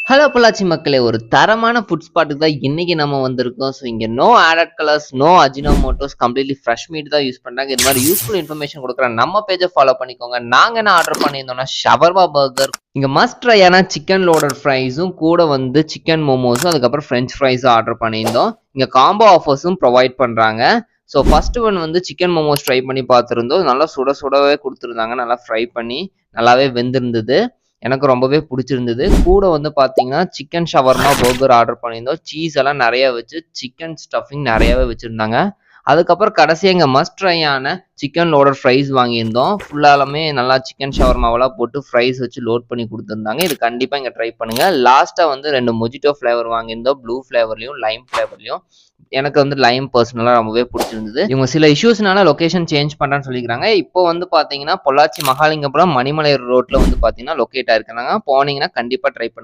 Hello Pollachi மக்களே, ஒரு தரமான ஃபுட் ஸ்பாட்டுக்கு தான் இன்னைக்கு நம்ம வந்திருக்கோம். ஸோ இங்க no added colours, no Ajinomotos, completely fresh meat தான் யூஸ் பண்றாங்க. இது மாதிரி யூஸ்ஃபுல் இன்ஃபர்மேஷன் கொடுக்குற நம்ம பேஜை ஃபாலோ பண்ணிக்கோங்க. நாங்க என்ன ஆர்டர் பண்ணியிருந்தோம்னா ஷவர்மா பர்கர், இங்க மஸ்ட் ட்ரையான சிக்கன் லோடர் ஃப்ரைஸும் கூட வந்து சிக்கன் மோமோஸும் அதுக்கப்புறம் ஃப்ரெஞ்ச் ஃப்ரைஸும் ஆர்டர் பண்ணியிருந்தோம். இங்க காம்போ ஆஃபர்ஸும் ப்ரொவைட் பண்றாங்க. ஸோ ஃபர்ஸ்ட் ஒன் வந்து சிக்கன் மோமோஸ் ட்ரை பண்ணி பார்த்துருந்தோம். நல்லா சுட சுடவே கொடுத்துருந்தாங்க. நல்லா ஃப்ரை பண்ணி நல்லாவே வெந்திருந்தது. எனக்கு ரொம்பவே பிடிச்சிருந்தது. கூட வந்து பார்த்தீங்கன்னா சிக்கன் ஷவர்மா பர்கர் ஆர்டர் பண்ணியிருந்தோம். சீஸ் எல்லாம் நிறைய வச்சு சிக்கன் ஸ்டஃபிங் நிறையவே வச்சுருந்தாங்க. அதுக்கப்புறம் கடைசியாக இங்கே மஸ்ட் ட்ரையான சிக்கன் லோடர் ஃப்ரைஸ் வாங்கியிருந்தோம். ஃபுல்லாலுமே நல்லா சிக்கன் ஷவர்மாவெல்லாம் போட்டு ஃப்ரைஸ் வச்சு லோட் பண்ணி கொடுத்துருந்தாங்க. இது கண்டிப்பாக இங்கே ட்ரை பண்ணுங்கள். லாஸ்ட்டாக வந்து 2 மொஜிட்டோ ஃப்ளேவர் வாங்கியிருந்தோம். ப்ளூ ஃப்ளேவர்லையும் லைம் ஃப்ளேவர்லையும். எனக்கு வந்து லைம் பர்சனலாக ரொம்பவே பிடிச்சிருந்தது. இவங்க சில இஷ்யூஸ்னால லொகேஷன் சேஞ்ச் பண்ணுறேன்னு சொல்லிக்கிறாங்க. இப்போ வந்து பார்த்தீங்கன்னா பொள்ளாச்சி மகாலிங்கபுரம் மணிமலை ரோட்டில் வந்து பார்த்தீங்கன்னா லொக்கேட் ஆயிருக்காங்க. போனீங்கன்னா கண்டிப்பாக ட்ரை பண்ணுங்க.